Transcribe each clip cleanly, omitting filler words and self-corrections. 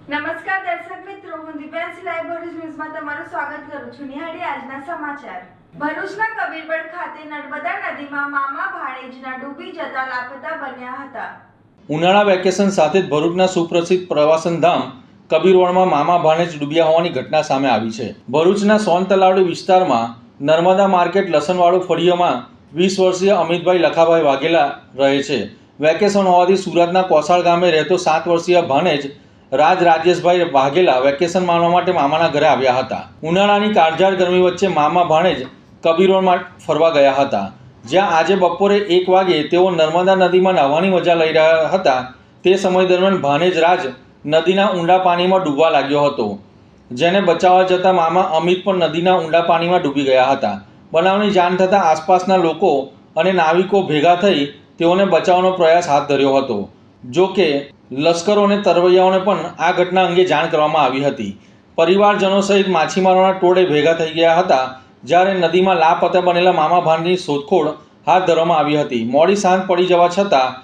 નમસ્કાર દર્શક મિત્રો, હું દિવ્યાંશી લાઈવ ભરૂચ ન્યૂઝમાં તમારું સ્વાગત કરું છું. નિહાળી આજના સમાચાર. ભરૂચના કબીરવડ ખાતે નર્મદા નદીમાં મામા ભાણેજના ડૂબી જતા લાપતા બન્યા હતા. ઉનાળા વેકેશન સાથે જ ભરૂચના સુપ્રસિદ્ધ પ્રવાસન ધામ કબીરવડમાં મામા ભાણેજ ડૂબ્યા હોવાની ઘટના સામે આવી છે. ભરૂચના સોન તલાવડી વિસ્તારમાં નર્મદા માર્કેટ લસણવાળું ફળિયામાં 20 વર્ષીય અમિતભાઈ લખાભાઈ વાઘેલા રહે છે. વેકેશન હોવાથી સુરતના કોસાળ ગામે રહેતો 7 વર્ષીય ભાણેજ રાજેશભાઈ વાઘેલા વેકેશન માણવા માટે મામાના ઘરે આવ્યા હતા. ઉનાળાની કાળઝાળ ગરમી વચ્ચે મામા ભાણેજ કબીરવડમાં ફરવા ગયા હતા, જ્યાં આજે બપોરે 1 વાગે તેઓ નર્મદા નદીમાં નહાવાની મજા લઈ રહ્યા હતા. તે સમય દરમિયાન ભાણેજ રાજ નદીના ઊંડા પાણીમાં ડૂબવા લાગ્યો હતો, જેને બચાવવા જતાં મામા અમિત પણ નદીના ઊંડા પાણીમાં ડૂબી ગયા હતા. બનાવની જાણ થતાં આસપાસના લોકો અને નાવિકો ભેગા થઈ તેઓને બચાવવાનો પ્રયાસ હાથ ધર્યો હતો. જો કે લશ્કરો અને તરવૈયાઓને પણ આ ઘટના અંગે જાણ કરવામાં આવી હતી. પરિવારજનો સહિત માછીમારોના ટોળે ભેગા થઈ ગયા હતા, જ્યારે નદીમાં લાપતા બનેલા મામા ભાણેજની શોધખોળ હાથ ધરવામાં આવી હતી. મોડી સાંજ પડી જવા છતાં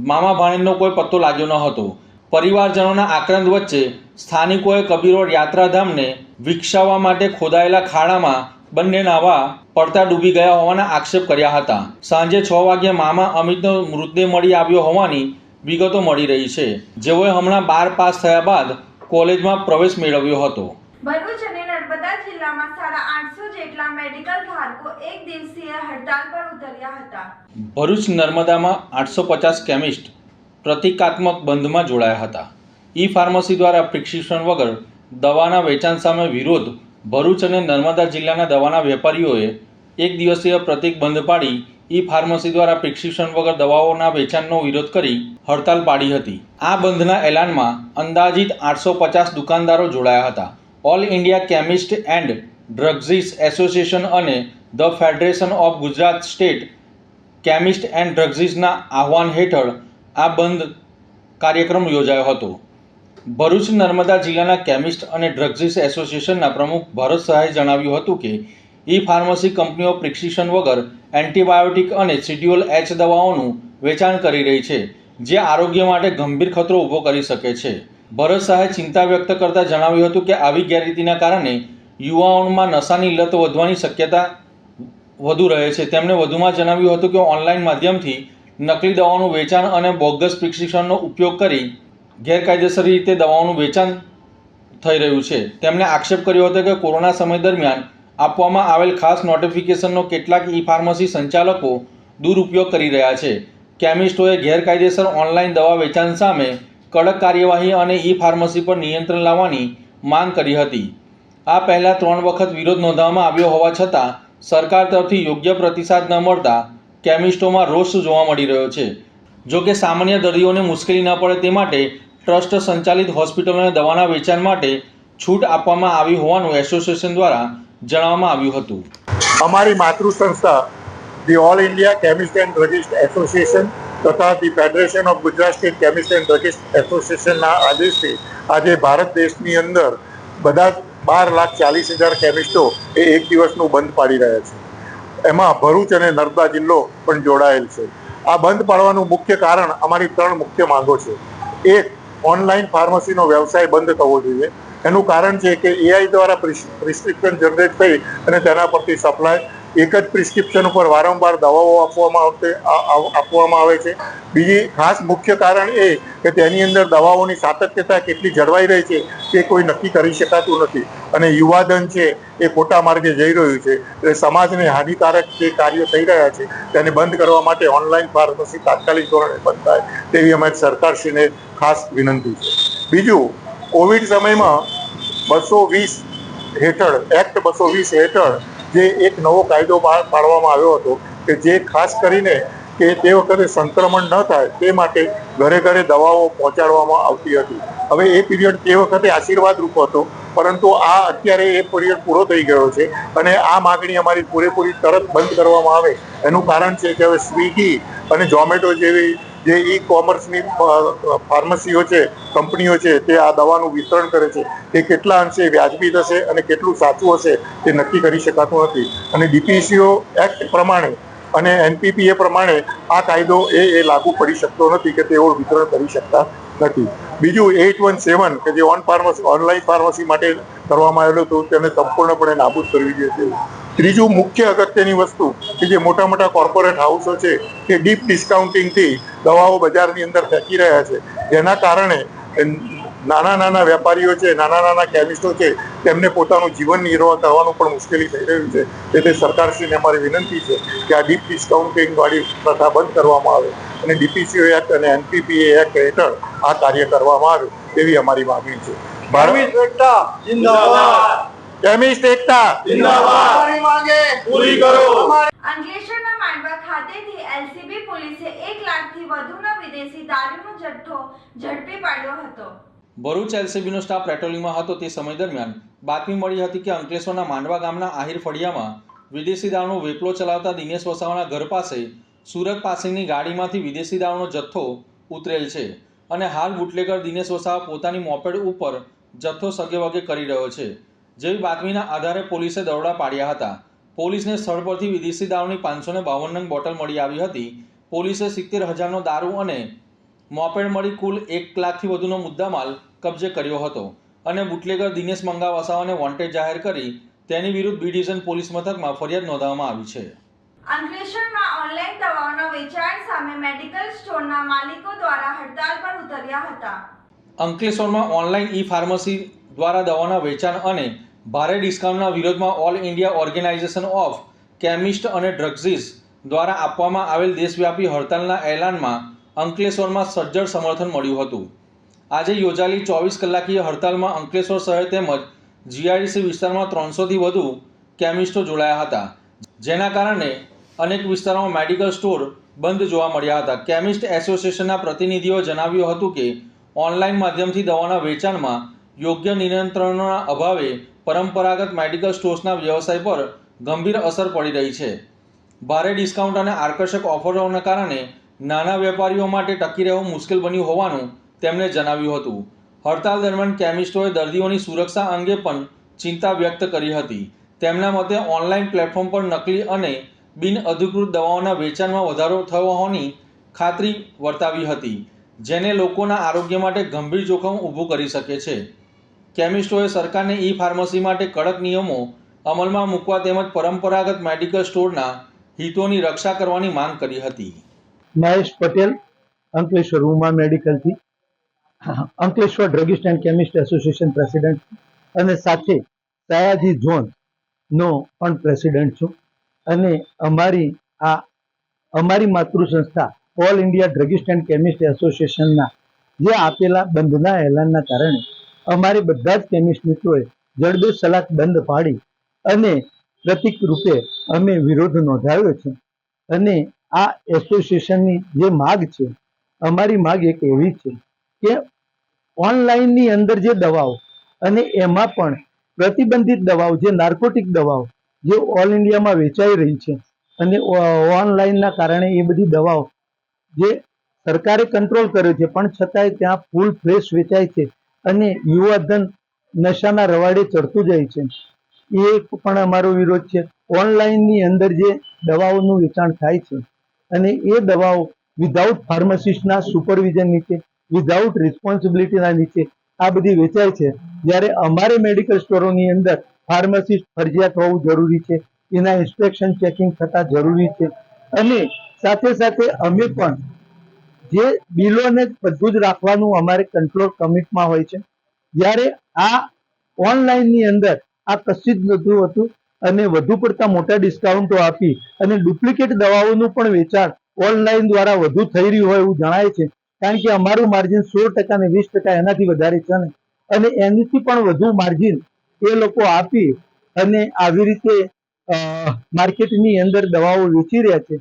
મામા ભાણેજનો કોઈ પત્તો લાગ્યો ન હતો. પરિવારજનોના આક્રંદ વચ્ચે સ્થાનિકોએ કબીરવડ યાત્રાધામને વિકસાવવા માટે ખોદાયેલા ખાડામાં બંને નાવા પડતા ડૂબી ગયા હોવાના આક્ષેપ કર્યા હતા. સાંજે 6 વાગ્યે મામા અમિતનો મૃતદેહ મળી આવ્યો હોવાની વિગતો મળી રહી છે, જેઓએ હમણાં 12 પાસ થયા બાદ કોલેજમાં પ્રવેશ મેળવ્યો હતો. ભરૂચ અને નર્મદા જિલ્લામાં 850 જેટલા મેડિકલ ધારકો એક દિવસીય હડતાલ પર ઉતર્યા હતા. ભરૂચ નર્મદામાં 850 કેમિસ્ટ પ્રતિકાત્મક બંધમાં જોડાયા હતા. ઈ ફાર્મસી દ્વારા પ્રિસ્ક્રિપ્શન વગર દવાના વેચાણ સામે વિરોધ. ભરૂચ અને નર્મદા જિલ્લાના દવાના વેપારીઓએ એક દિવસીય પ્રતિક બંધ પાડી ઈ ફાર્મસી દ્વારા પ્રિસ્ક્રિપ્શન વગર દવાઓના વેચાણનો વિરોધ કરી હડતાલ પાડી હતી. આ બંધના એલાનમાં અંદાજિત 850 દુકાનદારો જોડાયા હતા. All India chemist and druggist association અને the federation of Gujarat state chemist and ડ્રગ્ઝિસ્ટના આહવાન હેઠળ આ બંધ કાર્યક્રમ યોજાયો હતો. ભરૂચ નર્મદા જિલ્લાના કેમિસ્ટ અને ડ્રગ્ઝિસ્ટ એસોસિએશનના પ્રમુખ ભરત સહાયે જણાવ્યું હતું કે ઈ ફાર્મસી કંપનીઓ પ્રિસ્ક્રિપ્શન વગર એન્ટીબાયોટિક અને શિડ્યુલ H દવાઓનું વેચાણ કરી રહી છે, જે આરોગ્ય માટે ગંભીર ખતરો ઊભો કરી શકે છે. ભરત શાહે ચિંતા વ્યક્ત કરતાં જણાવ્યું હતું કે આવી ગેરરીતિના કારણે યુવાઓમાં નશાની લત વધવાની શક્યતા વધુ રહે છે. તેમણે વધુમાં જણાવ્યું હતું કે ઓનલાઈન માધ્યમથી નકલી દવાઓનું વેચાણ અને બોગસ પ્રિસ્ક્રિપ્શનનો ઉપયોગ કરી ગેરકાયદેસર રીતે દવાઓનું વેચાણ થઈ રહ્યું છે. તેમણે આક્ષેપ કર્યો હતો કે કોરોના સમય દરમિયાન આપવામાં આવેલ ખાસ નોટિફિકેશનનો કેટલાક ઈ ફાર્મસી સંચાલકો દુરુપયોગ કરી રહ્યા છે. કેમિસ્ટોએ ગેરકાયદેસર ઓનલાઈન દવા વેચાણ સામે કડક કાર્યવાહી અને ઈ ફાર્મસી પર નિયંત્રણ લાવવાની માંગ કરી હતી. આ પહેલાં 3 વખત વિરોધ નોંધવામાં આવ્યો હોવા છતાં સરકાર તરફથી યોગ્ય પ્રતિસાદ ન મળતા કેમિસ્ટોમાં રોષ જોવા મળી રહ્યો છે. જો કે સામાન્ય દર્દીઓને મુશ્કેલી ન પડે તે માટે ટ્રસ્ટ સંચાલિત હોસ્પિટલોને દવાના વેચાણ માટે છૂટ આપવામાં આવી હોવાનું એસોસિએશન દ્વારા જણાવવામાં આવ્યું હતું. અમારી માતૃ સંસ્થા the all India chemist and druggist association તથા the federation of Gujarat state chemist and druggist એસોસિએશનના આદેશથી આજે ભારત દેશની અંદર બધા 12,40,000 કેમિસ્ટો એ એક દિવસનું બંધ પાડી રહ્યા છે. એમાં ભરૂચ અને નર્મદા જિલ્લો પણ જોડાયેલ છે. આ બંધ પાડવાનું મુખ્ય કારણ અમારી 3 મુખ્ય માંગો છે. એક, ઓનલાઈન ફાર્મસીનો વ્યવસાય બંધ થવો જોઈએ. એનું કારણ છે કે AI દ્વારા પ્રિસ્ક્રિપ્શન જનરેટ થઈ અને તેના પરથી સપ્લાય એક જ પ્રિસ્ક્રિપ્શન ઉપર વારંવાર દવાઓ આપવામાં આવે છે. બીજી ખાસ મુખ્ય કારણ એ કે તેની અંદર દવાઓની સાતત્યતા કેટલી જળવાઈ રહી છે તે કોઈ નક્કી કરી શકાતું નથી અને યુવાધન છે એ ખોટા માર્ગે જઈ રહ્યું છે. એટલે સમાજને હાનિકારક જે કાર્યો થઈ રહ્યા છે તેને બંધ કરવા માટે ઓનલાઈન ફાર્મસી તાત્કાલિક ધોરણે બંધ થાય તેવી અમારી સરકારશ્રીને ખાસ વિનંતી છે. બીજું, કોવિડ સમયમાં 220 હેઠળ એક્ટ 220 હેઠળ જે એક નવો કાયદો પાડવામાં આવ્યો હતો કે જે ખાસ કરીને કે તે વખતે સંક્રમણ ન થાય તે માટે ઘરે ઘરે દવાઓ પહોંચાડવામાં આવતી હતી. હવે એ પીરિયડ તે વખતે આશીર્વાદરૂપ હતો, પરંતુ આ અત્યારે એ પીરિયડ પૂરો થઈ ગયો છે અને આ માગણી અમારી પૂરેપૂરી તરત બંધ કરવામાં આવે. એનું કારણ છે કે હવે સ્વિગી અને ઝોમેટો જેવી જે ઈ કોમર્સની ફાર્મસીઓ છે, કંપનીઓ છે, તે આ દવાનું વિતરણ કરે છે. તે કેટલા અંશે વ્યાજબી થશે અને કેટલું સાચું હશે તે નક્કી કરી શકાતું નથી. અને DPCO એક્ટ પ્રમાણે અને NPPA પ્રમાણે આ કાયદો એ લાગુ પડી શકતો નથી કે તેઓ વિતરણ કરી શકતા નથી. બીજું 817 કે જે ઓનલાઈન ફાર્મસી માટે કરવામાં આવેલું હતું તેને સંપૂર્ણપણે નાબૂદ કરવી જોઈએ. ત્રીજું મુખ્ય અગત્યની વસ્તુ કે જે મોટા મોટા કોર્પોરેટ હાઉસો છે કે ડીપ ડિસ્કાઉન્ટિંગથી દવાઓ બજારની અંદર ફેંકી રહ્યા છે, જેના કારણે નાના વેપારીઓ છે, નાના કેમિસ્ટો છે, તેમને પોતાનું જીવન નિર્વાહ કરવાનું પણ મુશ્કેલી થઈ રહ્યું છે. એટલે સરકારશ્રીને અમારી વિનંતી છે કે આ ડીપ ડિસ્કાઉન્ટિંગ વાળી પ્રથા બંધ કરવામાં આવે અને ડીપીસીઓ એક્ટ અને એનપીપીએ એક્ટ હેઠળ આ કાર્ય કરવામાં આવે તેવી અમારી માંગણી છે. કેમિસ્ટ એકતા જિંદાબાદ, કેમિસ્ટ એકતા જિંદાબાદ, અમારી માંગે પૂરી કરો. અંકલેશ્વરના માંડવા ખાતેથી એલસીબી પોલીસે 1 લાખથી વધુનો વિદેશી દારૂનો જથ્થો ઝડપી પાડ્યો હતો. ભરૂચ એલસીબીનો સ્ટાફ પેટ્રોલિંગમાં હતો તે સમય દરમિયાન બાતમી મળી હતી કે અંકલેશ્વરના માંડવા ગામના આહિર ફળિયામાં વિદેશી દારૂનો વેપલો ચલાવતા દિનેશ વસાવાના ઘર પાસે સુરત પાસિંગની ગાડીમાંથી વિદેશી દારૂનો જથ્થો ઉતરેલ છે અને હાલ બુટલેગર દિનેશ વસાવા પોતાની મોપેડ ઉપર જથ્થો સગેવગે કરી રહ્યો છે. જેવી બાતમીના આધારે પોલીસે દરોડા પાડ્યા હતા. પોલીસને સ્થળ પરથી વિદેશી દારૂની 552 નંગ બોટલ મળી આવી હતી. પોલીસે 70,000નો દારૂ અને મોપેડ મળી કુલ 1 લાખથી વધુનો મુદ્દામાલ કબજે કર્યો હતો અને બુટલેગર દિનેશ મંગા વસાવાને વોન્ટેડ જાહેર કરી તેની વિરુદ્ધ બી ડિવિઝન પોલીસ મથકમાં ફરિયાદ નોંધવામાં આવી છે. અંકલેશ્વરમાં ઓનલાઈન દવાઓના વેચાણ સામે મેડિકલ સ્ટોરના માલિકો દ્વારા હડતાલ પર ઉતર્યા હતા. અંકલેશ્વરમાં ઓનલાઈન ઈ ફાર્મસી દ્વારા દવાઓના વેચાણ અને ભારે ડિસ્કાઉન્ટના વિરોધમાં all India organisation of chemist અને ડ્રગ્ઝિસ દ્વારા આપવામાં આવેલ દેશવ્યાપી હડતાલના એલાનમાં અંકલેશ્વરમાં સજ્જડ સમર્થન મળ્યું હતું. આજે યોજાયેલી 24 કલાકીય હડતાલમાં અંકલેશ્વર શહેર તેમજ જીઆઈડીસી વિસ્તારમાં 300થી વધુ કેમિસ્ટો જોડાયા હતા, જેના કારણે અનેક વિસ્તારોમાં મેડિકલ સ્ટોર બંધ જોવા મળ્યા હતા. કેમિસ્ટ એસોસિએશનના પ્રતિનિધિઓએ જણાવ્યું હતું કે ઓનલાઈન માધ્યમથી દવાઓના વેચાણમાં યોગ્ય નિયંત્રણોના અભાવે પરંપરાગત મેડિકલ સ્ટોર્સના વ્યવસાય પર ગંભીર અસર પડી રહી છે. ભારે ડિસ્કાઉન્ટ અને આકર્ષક ઓફરોના કારણે નાના વેપારીઓ માટે ટકી રહેવું મુશ્કેલ બન્યું હોવાનું તેમણે જણાવ્યું હતું. હડતાલ દરમિયાન કેમિસ્ટોએ દર્દીઓની સુરક્ષા અંગે પણ ચિંતા વ્યક્ત કરી હતી. તેમના મતે ઓનલાઈન પ્લેટફોર્મ પર નકલી અને બિનઅધિકૃત દવાઓના વેચાણમાં વધારો થયો હોવાની ખાતરી વર્તાવી હતી, જેને લોકોના આરોગ્ય માટે ગંભીર જોખમ ઊભું કરી શકે છે. કેમિસ્ટોએ સરકારને ઈ ફાર્મસી માટે કડક નિયમો અમલમાં મૂકવા તેમજ પરંપરાગત મેડિકલ સ્ટોરના હિતોની રક્ષા કરવાની માંગ કરી હતી. મહેશ પટેલ, અંકલેશ્વર ઉમા મેડિકલથી, Ankleshwar druggist and chemist association president અને સાથે સયાજી ઝોનનો પણ પ્રેસિડેન્ટ છું. અને અમારી માતૃ સંસ્થા all India druggist and chemist એસોસિએશનના જે આપેલા બંધના એલાનના કારણે અમારે બધા જ કેમિસ્ટ મિત્રોએ જડબે સલાક બંધ પાડી અને પ્રતિક રૂપે અમે વિરોધ નોંધાવ્યો છે. અને આ એસોસિએશનની જે માગ છે, અમારી માગ એક એવી છે કે ઓનલાઈનની અંદર જે દવાઓ અને એમાં પણ પ્રતિબંધિત દવાઓ, જે નાર્કોટિક દવાઓ જે ઓલ ઇન્ડિયામાં વેચાઈ રહી છે અને ઓનલાઈનના કારણે એ બધી દવાઓ જે સરકારે કંટ્રોલ કર્યો છે પણ છતાંય ત્યાં ફૂલ ફ્રેશ વેચાય છે અને યુવાધન નશાના રવાડે ચડતું જાય છે. એ પણ અમારો વિરોધ છે. ઓનલાઈનની અંદર જે દવાઓનું વેચાણ થાય છે અને એ દવાઓ વિધાઉટ ફાર્માસિસ્ટના સુપરવિઝન નીચે, વિધાઉટ રિસ્પોન્સિબિલિટીના નીચે આ બધી વેચાય છે. જ્યારે અમારે મેડિકલ સ્ટોરોની અંદર ફાર્માસિસ્ટ ફરજિયાત હોવું જરૂરી છે, એના ઇન્સ્પેક્શન ચેકિંગ થતા જરૂરી છે. અને સાથે સાથે અમે પણ જે બિલોને બધું જ રાખવાનું અમારે કંટ્રોલ કમિટમાં હોય છે. જ્યારે આ ઓનલાઈનની અંદર આ કશું જ નહોતું હતું અને વધુ પડતા મોટા ડિસ્કાઉન્ટો આપી અને ડુપ્લિકેટ દવાઓનું પણ વેચાણ ઓનલાઈન દ્વારા વધુ થઈ રહ્યું હોય એવું જણાય છે. કારણ કે અમારું માર્જિન 16% ને 20% એનાથી વધારે છે ને, અને એનાથી પણ વધુ માર્જિન એ લોકો આપી અને આવી રીતે માર્કેટની અંદર દવાઓ વેચી રહ્યા છે.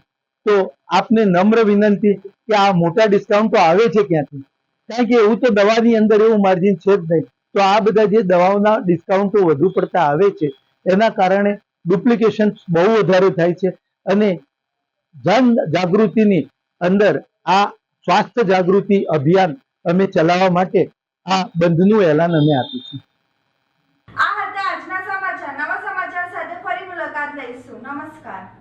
તો આપને નમ્ર વિનંતી કે આ મોટા ડિસ્કાઉન્ટ તો આવે છે ક્યાંથી? કારણ કે એવું તો દવાની અંદર એવું માર્જિન છે જ નહીં. તો આ બધા જે દવાઓના ડિસ્કાઉન્ટો વધુ પડતા આવે છે એના કારણે ડુપ્લિકેશન બહુ વધારે થાય છે. અને જન જાગૃતિની અંદર આ સ્વાસ્થ્ય જાગૃતિ અભિયાન અમે ચલાવવા માટે આ બંધનું એલાન અમે આપ્યું છે.